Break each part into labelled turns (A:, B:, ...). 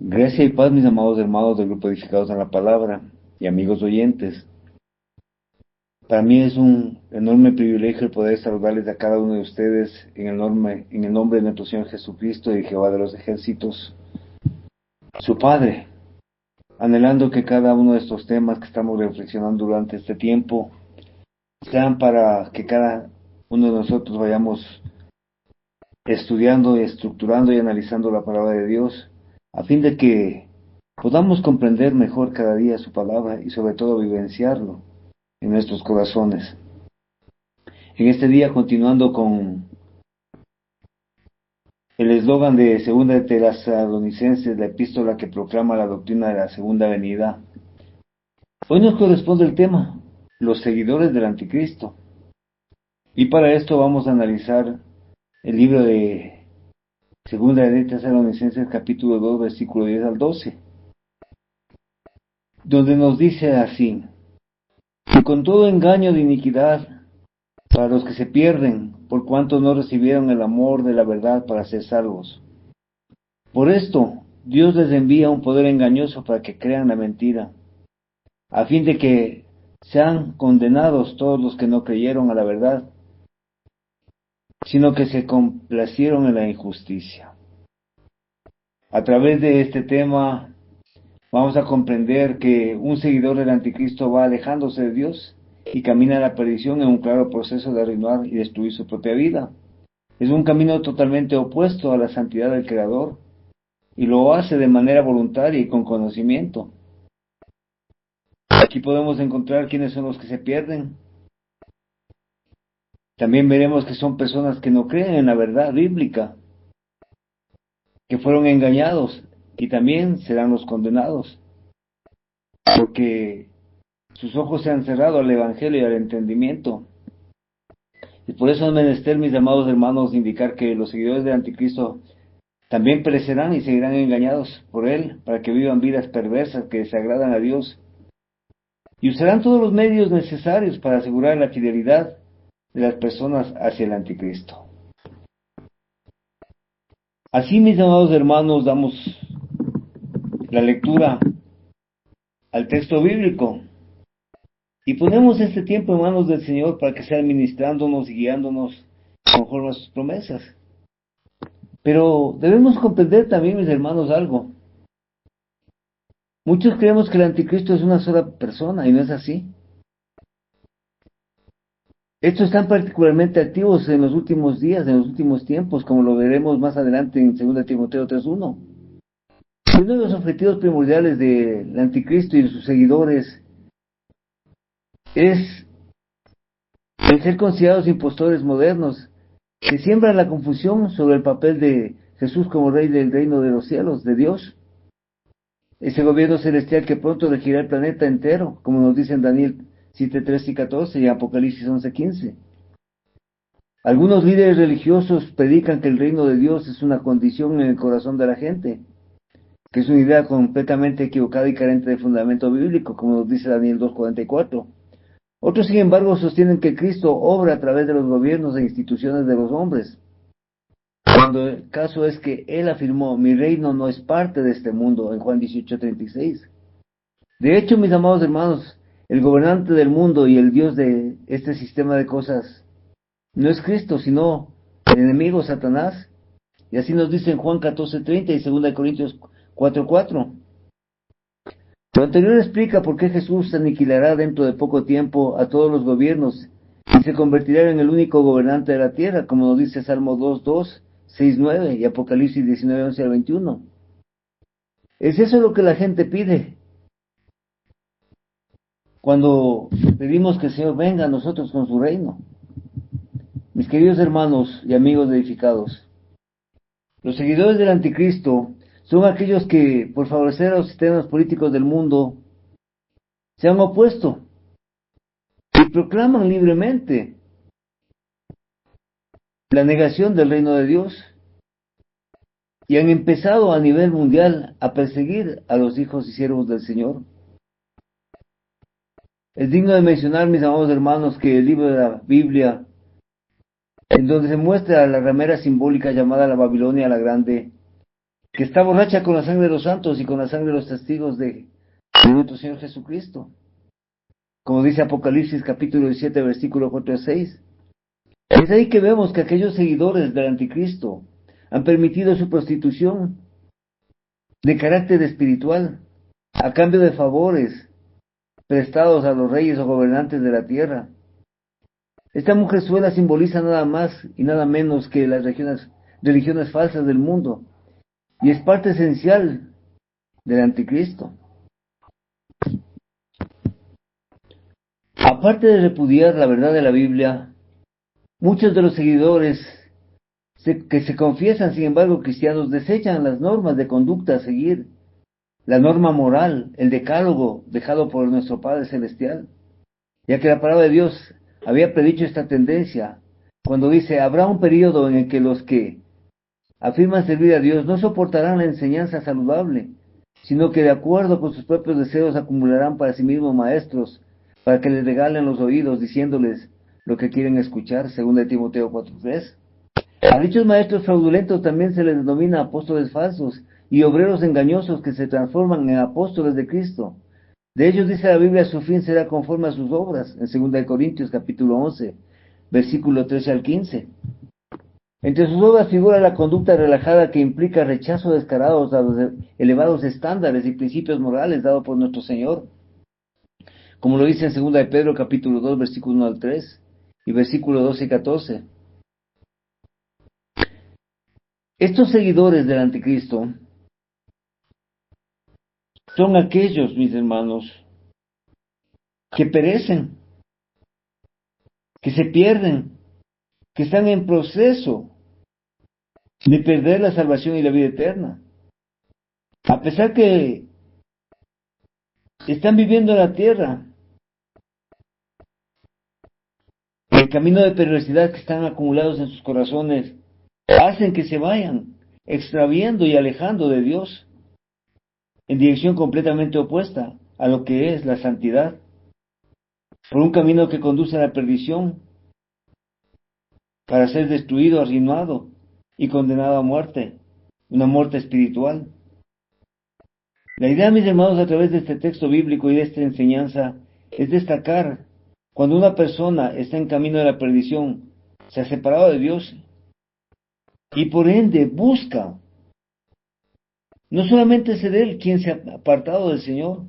A: Gracia y paz, mis amados hermanos del Grupo Edificados en la Palabra y amigos oyentes. Para mí es un enorme privilegio el poder saludarles a cada uno de ustedes en el nombre de nuestro Señor Jesucristo y Jehová de los ejércitos, su Padre, anhelando que cada uno de estos temas que estamos reflexionando durante este tiempo sean para que cada uno de nosotros vayamos estudiando y estructurando y analizando la palabra de Dios, a fin de que podamos comprender mejor cada día su palabra y sobre todo vivenciarlo en nuestros corazones. En este día, continuando con el eslogan de Segunda de Tesalonicenses, la epístola que proclama la doctrina de la segunda venida, hoy nos corresponde el tema, los seguidores del anticristo. Y para esto vamos a analizar el libro de Segunda de Tesalonicenses, capítulo 2, versículo 10 al 12, donde nos dice así: y con todo engaño de iniquidad para los que se pierden, por cuanto no recibieron el amor de la verdad para ser salvos. Por esto, Dios les envía un poder engañoso para que crean la mentira, a fin de que sean condenados todos los que no creyeron a la verdad, sino que se complacieron en la injusticia. A través de este tema vamos a comprender que un seguidor del anticristo va alejándose de Dios y camina a la perdición en un claro proceso de arruinar y destruir su propia vida. Es un camino totalmente opuesto a la santidad del Creador, y lo hace de manera voluntaria y con conocimiento. Aquí podemos encontrar quiénes son los que se pierden. También veremos que son personas que no creen en la verdad bíblica, que fueron engañados, y también serán los condenados, porque sus ojos se han cerrado al Evangelio y al entendimiento. Y por eso es menester, mis amados hermanos, indicar que los seguidores del anticristo también perecerán y seguirán engañados por él, para que vivan vidas perversas que desagradan a Dios, y usarán todos los medios necesarios para asegurar la fidelidad de las personas hacia el anticristo. Así, mis amados hermanos, damos la lectura al texto bíblico y ponemos este tiempo en manos del Señor para que sea administrándonos y guiándonos conforme a sus promesas. Pero debemos comprender también, mis hermanos, algo. Muchos creemos que el anticristo es una sola persona, y no es así. Estos están particularmente activos en los últimos días, en los últimos tiempos, como lo veremos más adelante en 2 Timoteo 3:1. Uno de los objetivos primordiales del anticristo y de sus seguidores es el ser considerados impostores modernos que siembran la confusión sobre el papel de Jesús como rey del reino de los cielos, de Dios. Ese gobierno celestial que pronto regirá el planeta entero, como nos dicen Daniel 7:13 y 14 y Apocalipsis 11:15. Algunos líderes religiosos predican que el reino de Dios es una condición en el corazón de la gente, que es una idea completamente equivocada y carente de fundamento bíblico, como nos dice Daniel 2:44. Otros, sin embargo, sostienen que Cristo obra a través de los gobiernos e instituciones de los hombres, cuando el caso es que Él afirmó: mi reino no es parte de este mundo, en Juan 18:36. De hecho, mis amados hermanos, el gobernante del mundo y el Dios de este sistema de cosas no es Cristo, sino el enemigo Satanás. Y así nos dice en Juan 14:30 y 2 Corintios 4:4. Lo anterior explica por qué Jesús aniquilará dentro de poco tiempo a todos los gobiernos y se convertirá en el único gobernante de la tierra, como nos dice Salmo 2:2, 6:9 y Apocalipsis 19:11 al 21. ¿Es eso lo que la gente pide cuando pedimos que el Señor venga a nosotros con su reino? Mis queridos hermanos y amigos edificados, los seguidores del anticristo son aquellos que, por favorecer a los sistemas políticos del mundo, se han opuesto y proclaman libremente la negación del reino de Dios, y han empezado a nivel mundial a perseguir a los hijos y siervos del Señor. Es digno de mencionar, mis amados hermanos, que el libro de la Biblia, en donde se muestra la ramera simbólica llamada la Babilonia la Grande, que está borracha con la sangre de los santos y con la sangre de los testigos de nuestro Señor Jesucristo. Como dice Apocalipsis capítulo 17, versículo 4 a 6. Es ahí que vemos que aquellos seguidores del anticristo han permitido su prostitución de carácter espiritual a cambio de favores prestados a los reyes o gobernantes de la tierra. Esta mujerzuela simboliza nada más y nada menos que las religiones falsas del mundo y es parte esencial del anticristo. Aparte de repudiar la verdad de la Biblia, muchos de los seguidores que se confiesan, sin embargo, cristianos, desechan las normas de conducta a seguir, la norma moral, el decálogo dejado por nuestro Padre Celestial, ya que la palabra de Dios había predicho esta tendencia cuando dice: habrá un periodo en el que los que afirman servir a Dios no soportarán la enseñanza saludable, sino que de acuerdo con sus propios deseos acumularán para sí mismos maestros para que les regalen los oídos diciéndoles lo que quieren escuchar, 2 Timoteo 4:3. A dichos maestros fraudulentos también se les denomina apóstoles falsos y obreros engañosos que se transforman en apóstoles de Cristo. De ellos dice la Biblia: su fin será conforme a sus obras, en 2 Corintios capítulo 11, versículo 13 al 15. Entre sus obras figura la conducta relajada que implica rechazo descarado a los elevados estándares y principios morales dados por nuestro Señor, como lo dice en 2 de Pedro capítulo 2, versículo 1 al 3 y versículo 12 y 14. Estos seguidores del anticristo son aquellos, mis hermanos, que perecen, que se pierden, que están en proceso de perder la salvación y la vida eterna. A pesar que están viviendo en la tierra, el camino de perversidad que están acumulados en sus corazones hacen que se vayan extraviando y alejando de Dios en dirección completamente opuesta a lo que es la santidad, por un camino que conduce a la perdición, para ser destruido, arruinado y condenado a muerte, una muerte espiritual. La idea, mis hermanos, a través de este texto bíblico y de esta enseñanza, es destacar cuando una persona está en camino de la perdición, se ha separado de Dios y por ende busca no solamente ser él quien se ha apartado del Señor,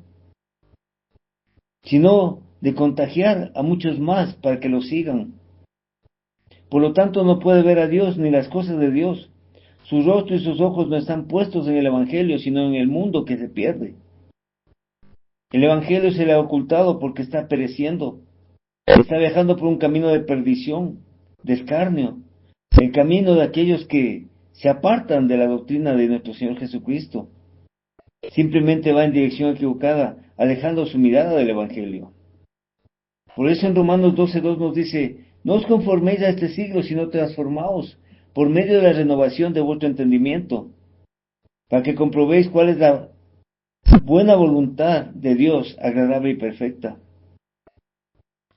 A: sino de contagiar a muchos más para que lo sigan. Por lo tanto, no puede ver a Dios ni las cosas de Dios. Su rostro y sus ojos no están puestos en el Evangelio, sino en el mundo que se pierde. El Evangelio se le ha ocultado porque está pereciendo. Está viajando por un camino de perdición, de escarnio, el camino de aquellos que se apartan de la doctrina de nuestro Señor Jesucristo. Simplemente va en dirección equivocada, alejando su mirada del Evangelio. Por eso en Romanos 12:2 nos dice: no os conforméis a este siglo, sino transformaos por medio de la renovación de vuestro entendimiento, para que comprobéis cuál es la buena voluntad de Dios, agradable y perfecta.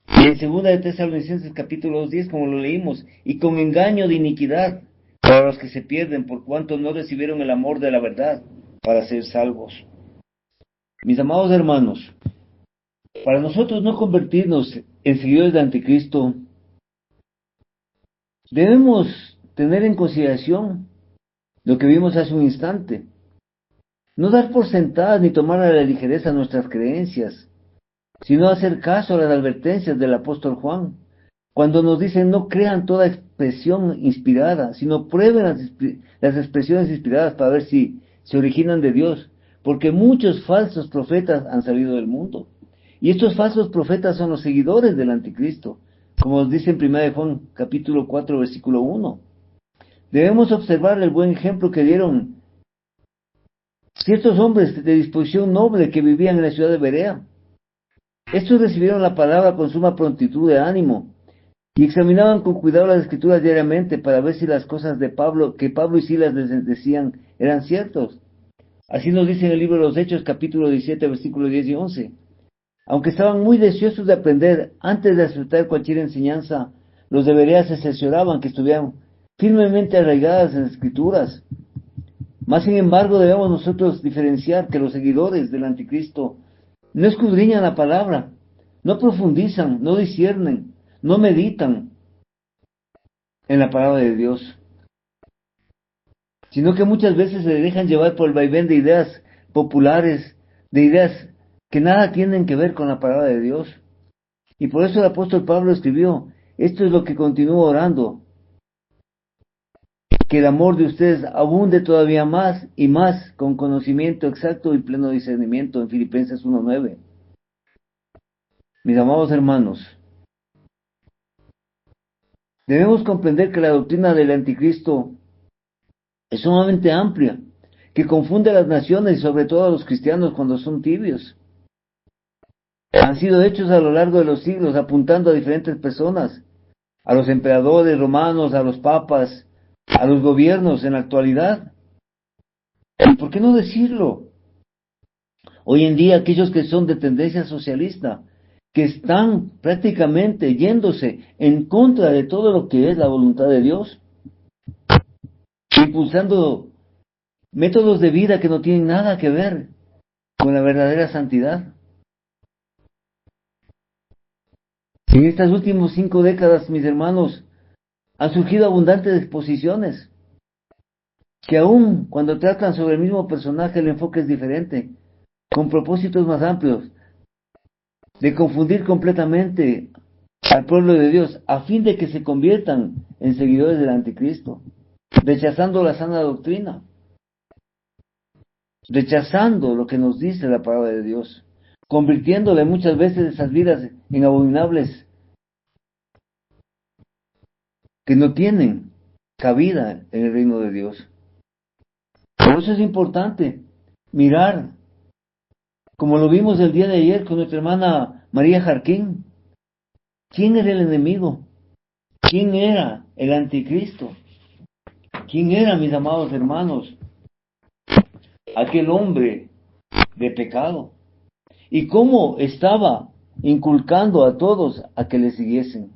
A: Y en 2 de Tesalonicenses capítulo 2:10, como lo leímos: y con engaño de iniquidad para los que se pierden, por cuanto no recibieron el amor de la verdad para ser salvos. Mis amados hermanos, para nosotros no convertirnos en seguidores de anticristo, debemos tener en consideración lo que vimos hace un instante. No dar por sentadas ni tomar a la ligereza nuestras creencias, sino hacer caso a las advertencias del apóstol Juan, cuando nos dicen: no crean toda expresión inspirada, sino prueben las expresiones inspiradas para ver si se originan de Dios, porque muchos falsos profetas han salido del mundo. Y estos falsos profetas son los seguidores del anticristo, como nos dice en 1 Juan capítulo 4, versículo 1. Debemos observar el buen ejemplo que dieron ciertos hombres de disposición noble que vivían en la ciudad de Berea. Estos recibieron la palabra con suma prontitud de ánimo y examinaban con cuidado las escrituras diariamente para ver si las cosas que Pablo y Silas les decían eran ciertos. Así nos dice en el libro de los Hechos capítulo 17, versículos 10 y 11. Aunque estaban muy deseosos de aprender, antes de aceptar cualquier enseñanza, los de Berea se cercioraban que estuvieran firmemente arraigadas en las escrituras. Más sin embargo, debemos nosotros diferenciar que los seguidores del anticristo no escudriñan la palabra, no profundizan, no disciernen, no meditan en la palabra de Dios, sino que muchas veces se dejan llevar por el vaivén de ideas populares, de ideas que nada tienen que ver con la palabra de Dios. Y por eso el apóstol Pablo escribió, esto es lo que continúo orando, que el amor de ustedes abunde todavía más y más con conocimiento exacto y pleno discernimiento en Filipenses 1:9. Mis amados hermanos, debemos comprender que la doctrina del anticristo es sumamente amplia, que confunde a las naciones y sobre todo a los cristianos cuando son tibios. Han sido hechos a lo largo de los siglos apuntando a diferentes personas, a los emperadores romanos, a los papas, a los gobiernos en la actualidad. ¿Y por qué no decirlo? Hoy en día aquellos que son de tendencia socialista, que están prácticamente yéndose en contra de todo lo que es la voluntad de Dios, impulsando métodos de vida que no tienen nada que ver con la verdadera santidad. En estas últimas 5 décadas, mis hermanos, han surgido abundantes exposiciones, que aun cuando tratan sobre el mismo personaje el enfoque es diferente, con propósitos más amplios, de confundir completamente al pueblo de Dios, a fin de que se conviertan en seguidores del anticristo, rechazando la sana doctrina, rechazando lo que nos dice la palabra de Dios, convirtiéndole muchas veces esas vidas en abominables que no tienen cabida en el reino de Dios. Por eso es importante mirar, como lo vimos el día de ayer con nuestra hermana María Jarquín, quién era el enemigo, quién era el anticristo, quién era, mis amados hermanos, aquel hombre de pecado, y cómo estaba inculcando a todos a que le siguiesen.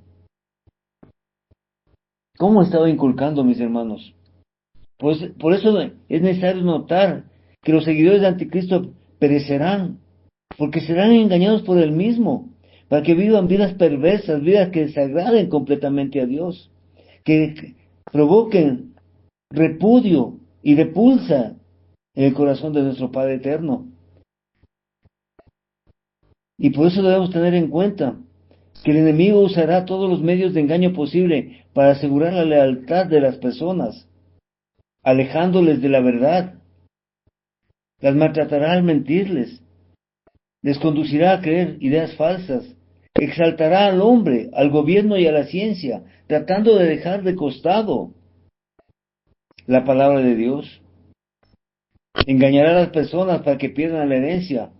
A: ¿Cómo estaba inculcando, mis hermanos? Pues por eso es necesario notar que los seguidores del anticristo perecerán, porque serán engañados por él mismo, para que vivan vidas perversas, vidas que desagraden completamente a Dios, que provoquen repudio y repulsa en el corazón de nuestro Padre Eterno. Y por eso debemos tener en cuenta que el enemigo usará todos los medios de engaño posible para asegurar la lealtad de las personas, alejándoles de la verdad. Las maltratará al mentirles, les conducirá a creer ideas falsas, exaltará al hombre, al gobierno y a la ciencia, tratando de dejar de costado la palabra de Dios. Engañará a las personas para que pierdan la herencia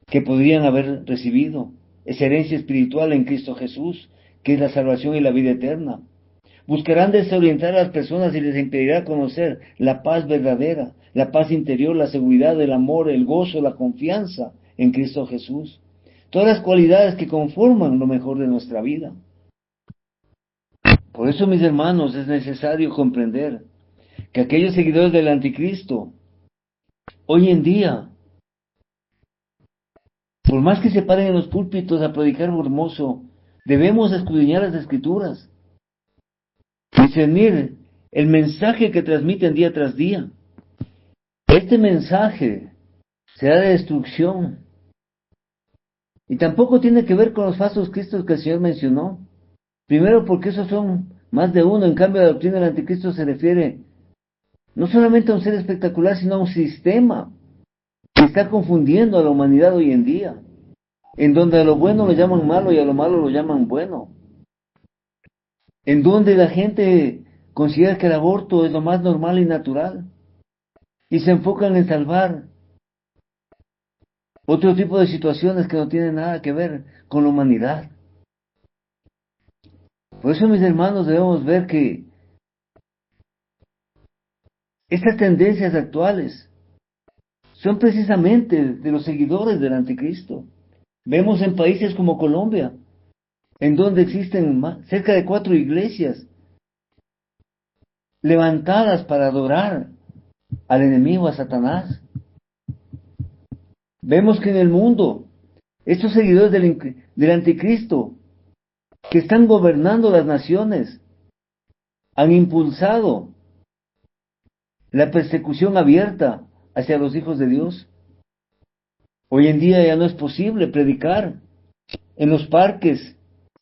A: que podrían haber recibido, esa herencia espiritual en Cristo Jesús, que es la salvación y la vida eterna. Buscarán desorientar a las personas y les impedirá conocer la paz verdadera, la paz interior, la seguridad, el amor, el gozo, la confianza en Cristo Jesús. Todas las cualidades que conforman lo mejor de nuestra vida. Por eso, mis hermanos, es necesario comprender que aquellos seguidores del anticristo, hoy en día, por más que se paren en los púlpitos a predicar hermoso, debemos escudriñar las Escrituras, discernir el mensaje que transmiten día tras día. Este mensaje será de destrucción y tampoco tiene que ver con los falsos cristos que el Señor mencionó. Primero porque esos son más de uno, en cambio la doctrina del anticristo se refiere no solamente a un ser espectacular, sino a un sistema que está confundiendo a la humanidad hoy en día, en donde a lo bueno lo llaman malo y a lo malo lo llaman bueno, en donde la gente considera que el aborto es lo más normal y natural, y se enfocan en salvar otro tipo de situaciones que no tienen nada que ver con la humanidad. Por eso, mis hermanos, debemos ver que estas tendencias actuales son precisamente de los seguidores del anticristo. Vemos en países como Colombia, en donde existen cerca de 4 iglesias levantadas para adorar al enemigo, a Satanás. Vemos que en el mundo, estos seguidores del anticristo, que están gobernando las naciones, han impulsado la persecución abierta hacia los hijos de Dios. Hoy en día ya no es posible predicar en los parques,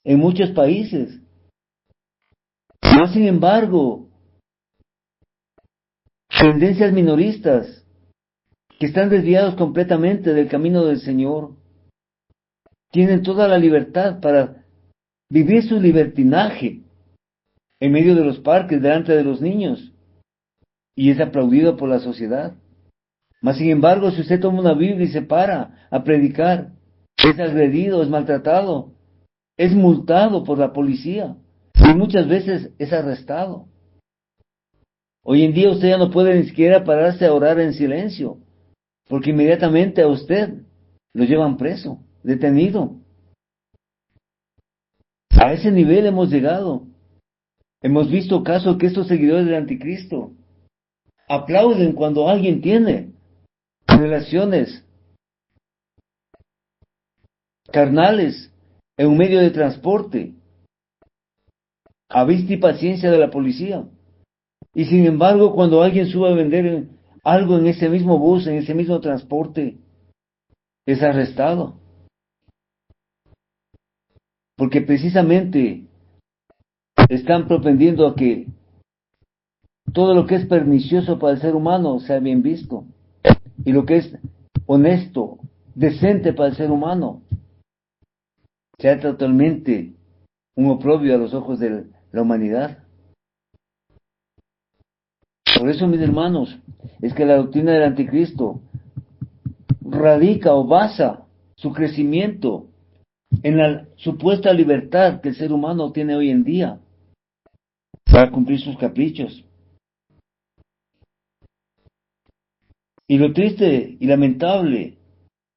A: en muchos países. Más sin embargo, tendencias minoristas que están desviados completamente del camino del Señor, tienen toda la libertad para vivir su libertinaje en medio de los parques, delante de los niños, y es aplaudido por la sociedad. Mas sin embargo, si usted toma una Biblia y se para a predicar, es agredido, es maltratado, es multado por la policía, y muchas veces es arrestado. Hoy en día usted ya no puede ni siquiera pararse a orar en silencio, porque inmediatamente a usted lo llevan preso, detenido. A ese nivel hemos llegado. Hemos visto casos que estos seguidores del anticristo aplauden cuando alguien tiene relaciones carnales en un medio de transporte, a vista y paciencia de la policía. Y sin embargo, cuando alguien sube a vender algo en ese mismo bus, en ese mismo transporte, es arrestado. Porque precisamente están propendiendo a que todo lo que es pernicioso para el ser humano sea bien visto, y lo que es honesto, decente para el ser humano, sea totalmente un oprobio a los ojos de la humanidad. Por eso, mis hermanos, es que la doctrina del anticristo radica o basa su crecimiento en la supuesta libertad que el ser humano tiene hoy en día para cumplir sus caprichos. Y lo triste y lamentable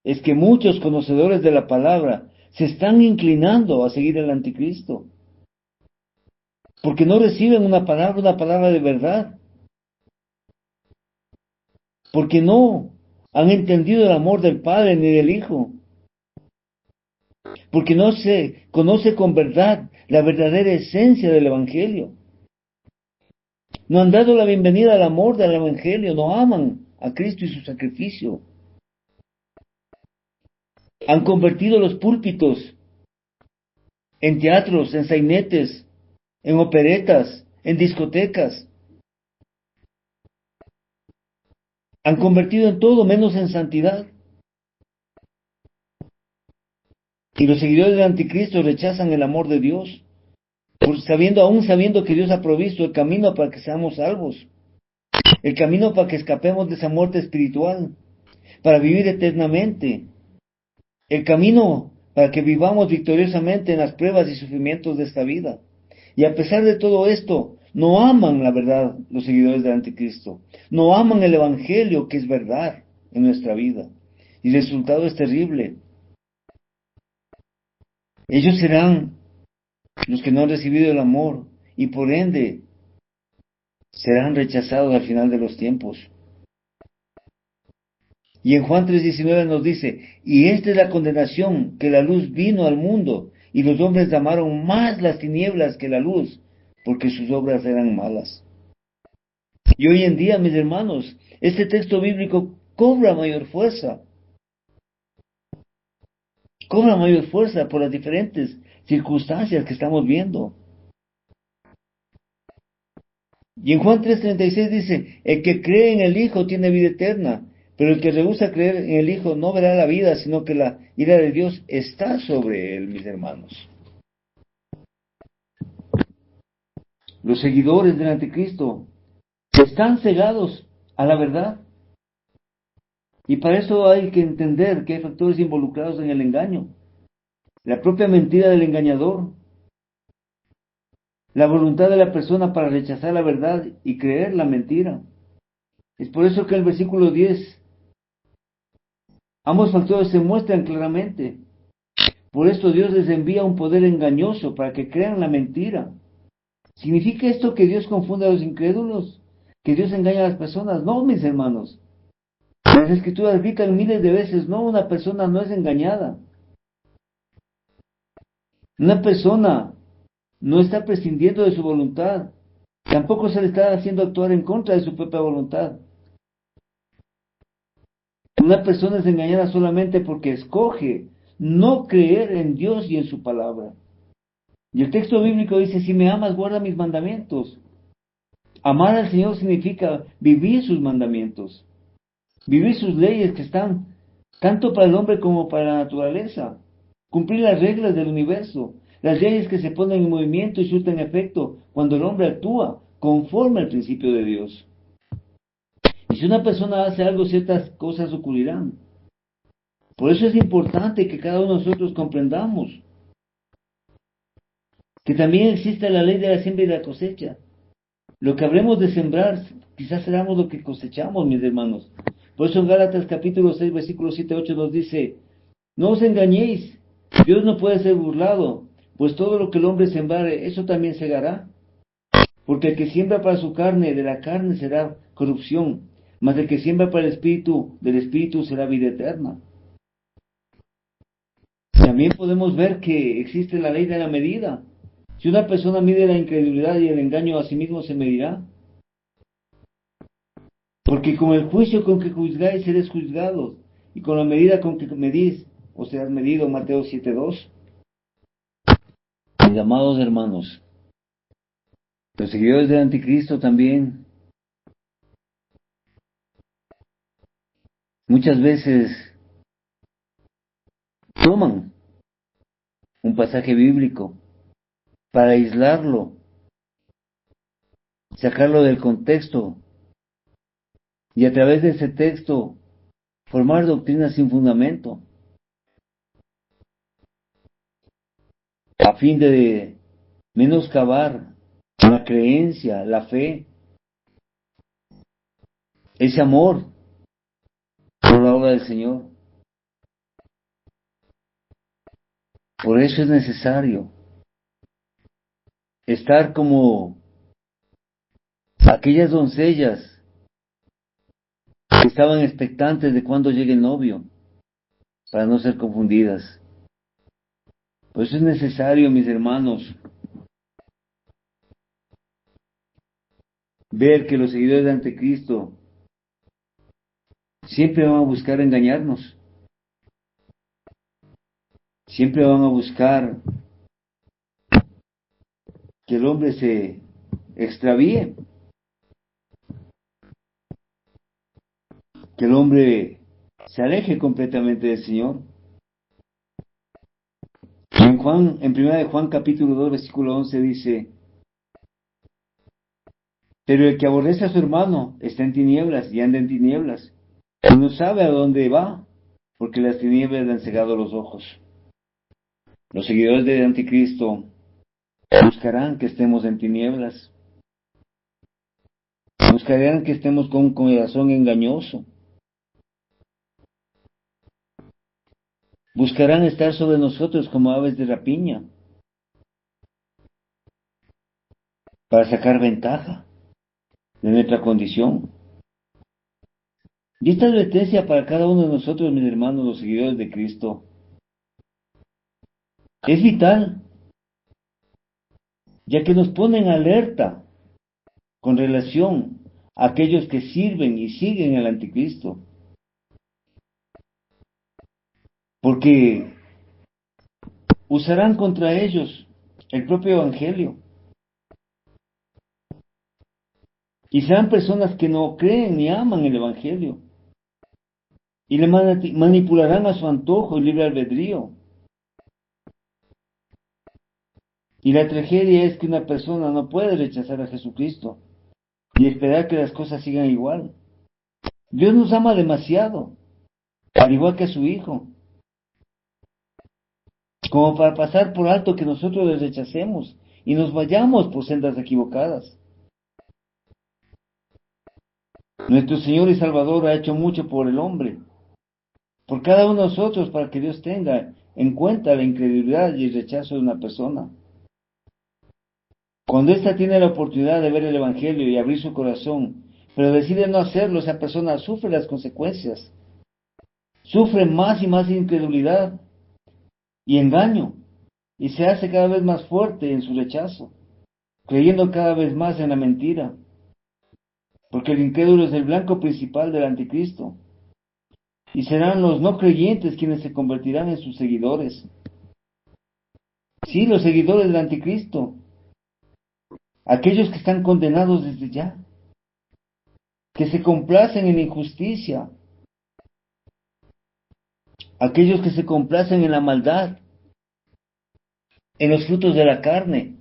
A: es que muchos conocedores de la palabra se están inclinando a seguir al anticristo, porque no reciben una palabra de verdad, porque no han entendido el amor del Padre ni del Hijo, porque no se conoce con verdad la verdadera esencia del Evangelio. No han dado la bienvenida al amor del Evangelio, no aman a Cristo y su sacrificio. Han convertido los púlpitos en teatros, en sainetes, en operetas, en discotecas. Han convertido en todo menos en santidad. Y los seguidores del anticristo rechazan el amor de Dios, aún sabiendo que Dios ha provisto el camino para que seamos salvos, el camino para que escapemos de esa muerte espiritual, para vivir eternamente, el camino para que vivamos victoriosamente en las pruebas y sufrimientos de esta vida. Y a pesar de todo esto, no aman la verdad los seguidores del anticristo, no aman el Evangelio que es verdad en nuestra vida. Y el resultado es terrible. Ellos serán los que no han recibido el amor y por ende serán rechazados al final de los tiempos. Y en Juan 3:19 nos dice, y esta es la condenación, que la luz vino al mundo, y los hombres amaron más las tinieblas que la luz, porque sus obras eran malas. Y hoy en día, mis hermanos, este texto bíblico cobra mayor fuerza por las diferentes circunstancias que estamos viendo. Y en Juan 3:36 dice, el que cree en el Hijo tiene vida eterna, pero el que rehúsa creer en el Hijo no verá la vida, sino que la ira de Dios está sobre él, mis hermanos. Los seguidores del anticristo están cegados a la verdad. Y para eso hay que entender que hay factores involucrados en el engaño. La propia mentira del engañador, la voluntad de la persona para rechazar la verdad y creer la mentira. Es por eso que el versículo 10, ambos factores se muestran claramente. Por esto Dios les envía un poder engañoso para que crean la mentira ¿Significa esto que Dios confunde a los incrédulos? ¿Que Dios engaña a las personas? No, mis hermanos. Las Escrituras gritan miles de veces, no, una persona no es engañada. Una persona no está prescindiendo de su voluntad. Tampoco se le está haciendo actuar en contra de su propia voluntad. Una persona es engañada solamente porque escoge no creer en Dios y en su palabra. Y el texto bíblico dice, si me amas, guarda mis mandamientos. Amar al Señor significa vivir sus mandamientos, vivir sus leyes que están tanto para el hombre como para la naturaleza, cumplir las reglas del universo, las leyes que se ponen en movimiento y surten efecto cuando el hombre actúa conforme al principio de Dios. Y si una persona hace algo, ciertas cosas ocurrirán. Por eso es importante que cada uno de nosotros comprendamos que también existe la ley de la siembra y la cosecha. Lo que habremos de sembrar, quizás seramos lo que cosechamos, mis hermanos. Por eso en Gálatas capítulo 6, versículos 7 8 nos dice, no os engañéis, Dios no puede ser burlado, pues todo lo que el hombre sembrare, eso también segará. Porque el que siembra para su carne, de la carne será corrupción, mas el que siembra para el espíritu, del espíritu será vida eterna. También podemos ver que existe la ley de la medida. Si una persona mide la incredulidad y el engaño a sí mismo se medirá. Porque con el juicio con que juzgáis seréis juzgados, y con la medida con que medís, o serás medido, Mateo 7:2. Mis amados hermanos, los seguidores del anticristo también muchas veces toman un pasaje bíblico para aislarlo, sacarlo del contexto, y a través de ese texto formar doctrinas sin fundamento, a fin de menoscabar la creencia, la fe, ese amor por la obra del Señor. Por eso es necesario estar como aquellas doncellas que estaban expectantes de cuándo llegue el novio, para no ser confundidas. Por eso es necesario, mis hermanos, ver que los seguidores de Anticristo siempre van a buscar engañarnos. Siempre van a buscar que el hombre se extravíe, que el hombre se aleje completamente del Señor. En primera de Juan capítulo 2 versículo 11 dice, pero el que aborrece a su hermano está en tinieblas y anda en tinieblas, y no sabe a dónde va, porque las tinieblas le han cegado los ojos. Los seguidores del Anticristo buscarán que estemos en tinieblas, buscarán que estemos con un corazón engañoso, buscarán estar sobre nosotros como aves de rapiña, para sacar ventaja de nuestra condición. Y esta advertencia para cada uno de nosotros, mis hermanos, los seguidores de Cristo, es vital, ya que nos pone en alerta con relación a aquellos que sirven y siguen al Anticristo. Porque usarán contra ellos el propio Evangelio. Y serán personas que no creen ni aman el Evangelio. Y le manipularán a su antojo y libre albedrío. Y la tragedia es que una persona no puede rechazar a Jesucristo y esperar que las cosas sigan igual. Dios nos ama demasiado, al igual que a su Hijo, como para pasar por alto que nosotros les rechacemos y nos vayamos por sendas equivocadas. Nuestro Señor y Salvador ha hecho mucho por el hombre, por cada uno de nosotros, para que Dios tenga en cuenta la incredulidad y el rechazo de una persona. Cuando ésta tiene la oportunidad de ver el Evangelio y abrir su corazón, pero decide no hacerlo, esa persona sufre las consecuencias. Sufre más y más incredulidad y engaño, y se hace cada vez más fuerte en su rechazo, creyendo cada vez más en la mentira, porque el incrédulo es el blanco principal del anticristo, y serán los no creyentes quienes se convertirán en sus seguidores. Sí, los seguidores del anticristo, aquellos que están condenados desde ya, que se complacen en la injusticia, aquellos que se complacen en la maldad, en los frutos de la carne.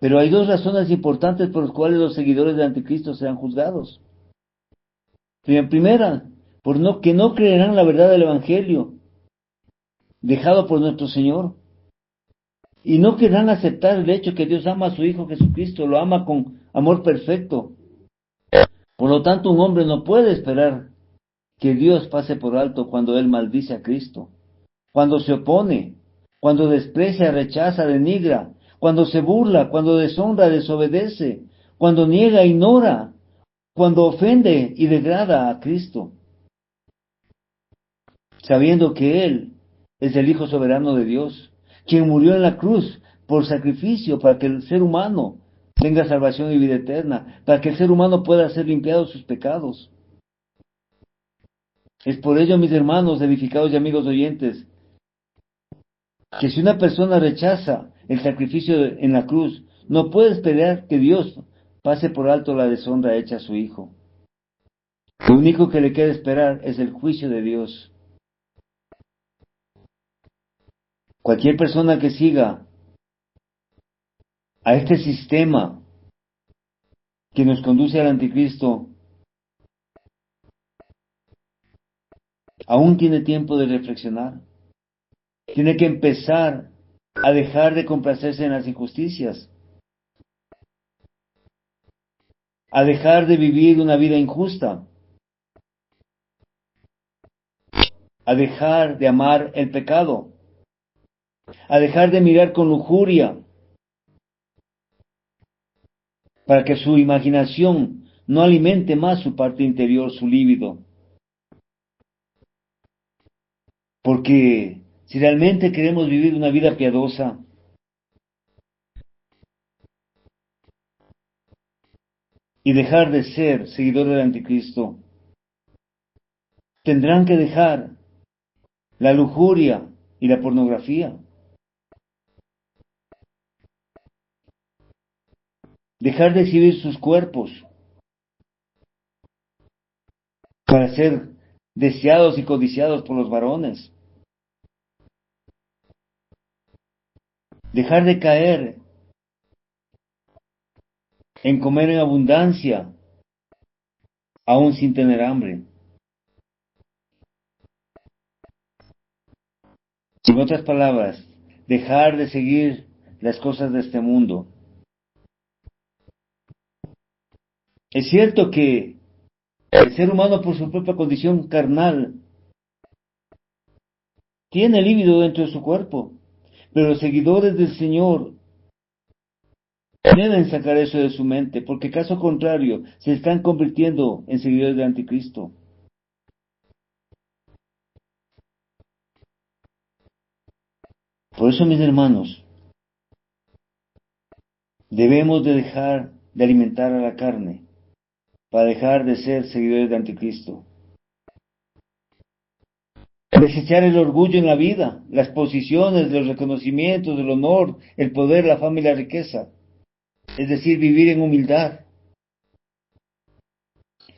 A: Pero hay dos razones importantes por las cuales los seguidores del anticristo serán juzgados. Primera, que no creerán la verdad del Evangelio, dejado por nuestro Señor, y no querrán aceptar el hecho que Dios ama a su Hijo Jesucristo, lo ama con amor perfecto. Por lo tanto, un hombre no puede esperar que Dios pase por alto cuando él maldice a Cristo, cuando se opone, cuando desprecia, rechaza, denigra, cuando se burla, cuando deshonra, desobedece, cuando niega, ignora, cuando ofende y degrada a Cristo, sabiendo que Él es el Hijo soberano de Dios, quien murió en la cruz por sacrificio para que el ser humano tenga salvación y vida eterna, para que el ser humano pueda ser limpiado de sus pecados. Es por ello, mis hermanos, edificados y amigos oyentes, que si una persona rechaza el sacrificio en la cruz, no puede esperar que Dios pase por alto la deshonra hecha a su Hijo. Lo único que le queda esperar es el juicio de Dios. Cualquier persona que siga a este sistema que nos conduce al anticristo, aún tiene tiempo de reflexionar. Tiene que empezar a dejar de complacerse en las injusticias, a dejar de vivir una vida injusta, a dejar de amar el pecado, a dejar de mirar con lujuria, para que su imaginación no alimente más su parte interior, su líbido. Porque si realmente queremos vivir una vida piadosa, y dejar de ser seguidores del anticristo, tendrán que dejar la lujuria y la pornografía, dejar de exhibir sus cuerpos para ser deseados y codiciados por los varones, dejar de caer en comer en abundancia, aún sin tener hambre. En otras palabras, dejar de seguir las cosas de este mundo. Es cierto que el ser humano, por su propia condición carnal, tiene líbido dentro de su cuerpo, pero los seguidores del Señor deben sacar eso de su mente, porque caso contrario, se están convirtiendo en seguidores del anticristo. Por eso, mis hermanos, debemos de dejar de alimentar a la carne, para dejar de ser seguidores del anticristo. Desechar el orgullo en la vida, las posiciones, los reconocimientos, el honor, el poder, la fama y la riqueza. Es decir, vivir en humildad.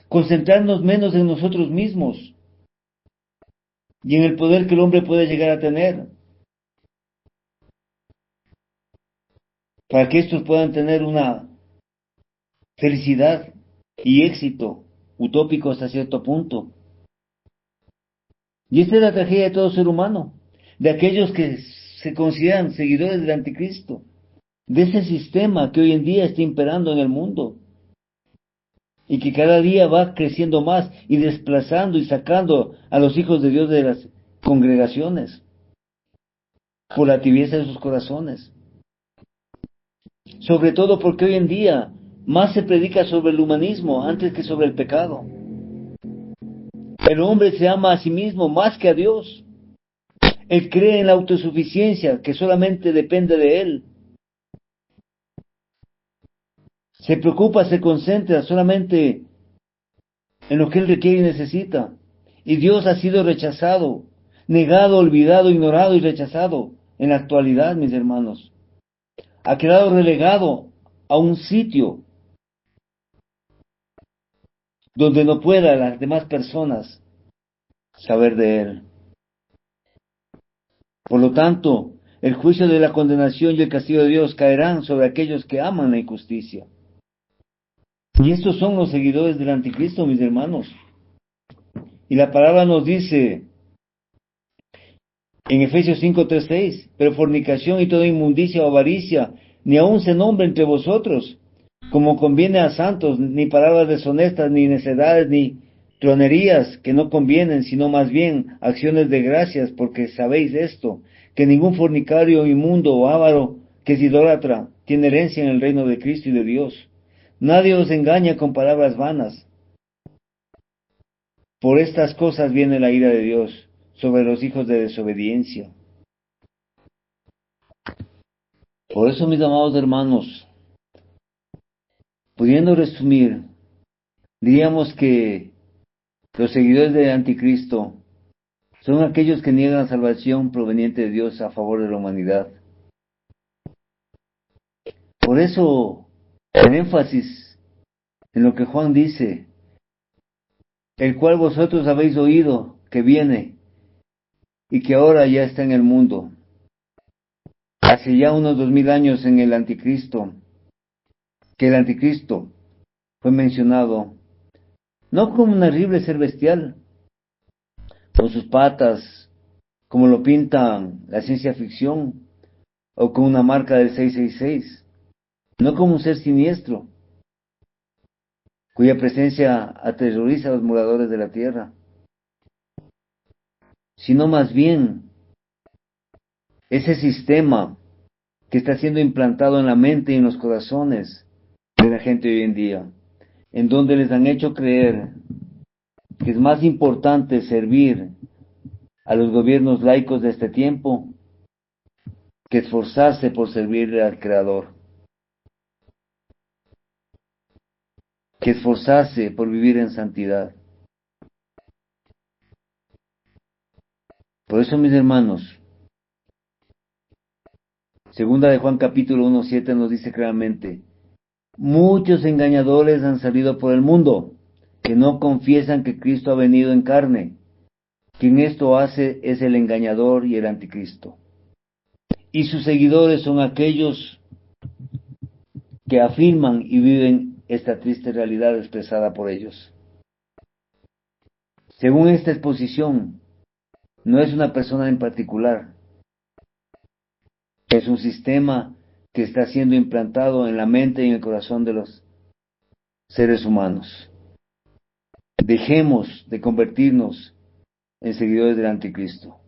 A: Concentrarnos menos en nosotros mismos y en el poder que el hombre puede llegar a tener, para que estos puedan tener una felicidad y éxito utópico hasta cierto punto. Y esta es la tragedia de todo ser humano, de aquellos que se consideran seguidores del anticristo, de ese sistema que hoy en día está imperando en el mundo y que cada día va creciendo más y desplazando y sacando a los hijos de Dios de las congregaciones. por la tibieza de sus corazones. Sobre todo porque hoy en día más se predica sobre el humanismo antes que sobre el pecado. El hombre se ama a sí mismo más que a Dios. Él cree en la autosuficiencia, que solamente depende de él. Se preocupa, se concentra solamente en lo que él requiere y necesita. Y Dios ha sido rechazado, negado, olvidado, ignorado y rechazado en la actualidad, mis hermanos. Ha quedado relegado a un sitio donde no puedan las demás personas saber de él. Por lo tanto, el juicio de la condenación y el castigo de Dios caerán sobre aquellos que aman la injusticia. Y estos son los seguidores del anticristo, mis hermanos. Y la palabra nos dice en Efesios 5:3-6, pero fornicación y toda inmundicia o avaricia, ni aun se nombre entre vosotros, como conviene a santos, ni palabras deshonestas, ni necedades, ni tronerías que no convienen, sino más bien acciones de gracias, porque sabéis esto, que ningún fornicario, inmundo o avaro, que es idólatra, tiene herencia en el reino de Cristo y de Dios. Nadie os engaña con palabras vanas. Por estas cosas viene la ira de Dios sobre los hijos de desobediencia. Por eso, mis amados hermanos, pudiendo resumir, diríamos que los seguidores del anticristo son aquellos que niegan la salvación proveniente de Dios a favor de la humanidad. Por eso, el énfasis en lo que Juan dice, el cual vosotros habéis oído que viene y que ahora ya está en el mundo. Hace ya unos 2000 años en el anticristo, que el anticristo fue mencionado no como un horrible ser bestial, con sus patas, como lo pintan la ciencia ficción, o con una marca del 666, no como un ser siniestro, cuya presencia aterroriza a los moradores de la tierra, sino más bien ese sistema que está siendo implantado en la mente y en los corazones de la gente hoy en día, en donde les han hecho creer que es más importante servir a los gobiernos laicos de este tiempo que esforzarse por servirle al Creador, que esforzarse por vivir en santidad. Por eso, mis hermanos, segunda de Juan capítulo 1:7 nos dice claramente, muchos engañadores han salido por el mundo, que no confiesan que Cristo ha venido en carne. Quien esto hace es el engañador y el anticristo. Y sus seguidores son aquellos que afirman y viven esta triste realidad expresada por ellos. Según esta exposición, no es una persona en particular, es un sistema que está siendo implantado en la mente y en el corazón de los seres humanos. Dejemos de convertirnos en seguidores del anticristo.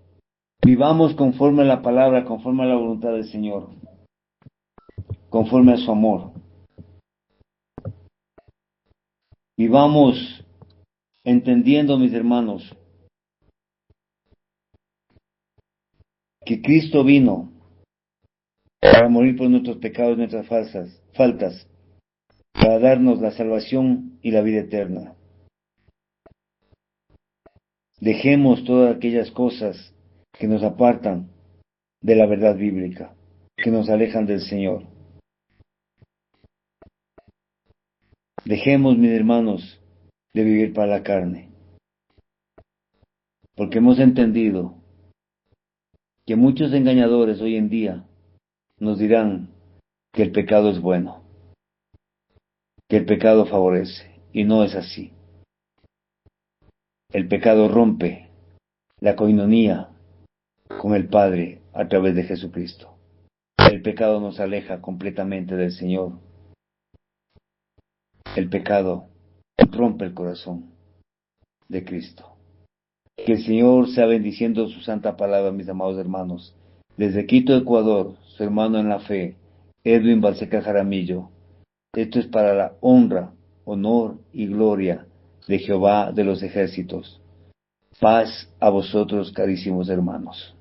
A: Vivamos conforme a la palabra, conforme a la voluntad del Señor, conforme a su amor. Vivamos entendiendo, mis hermanos, que Cristo vino para morir por nuestros pecados y nuestras faltas, para darnos la salvación y la vida eterna. Dejemos todas aquellas cosas que nos apartan de la verdad bíblica, que nos alejan del Señor. Dejemos, mis hermanos, de vivir para la carne, porque hemos entendido que muchos engañadores hoy en día nos dirán que el pecado es bueno, que el pecado favorece, y no es así. El pecado rompe la coinonía con el Padre a través de Jesucristo. El pecado nos aleja completamente del Señor. El pecado rompe el corazón de Cristo. Que el Señor sea bendiciendo su santa palabra, mis amados hermanos, Desde Quito, Ecuador, su hermano en la fe, Edwin Balseca Jaramillo. Esto es para la honra, honor y gloria de Jehová de los ejércitos. Paz a vosotros, carísimos hermanos.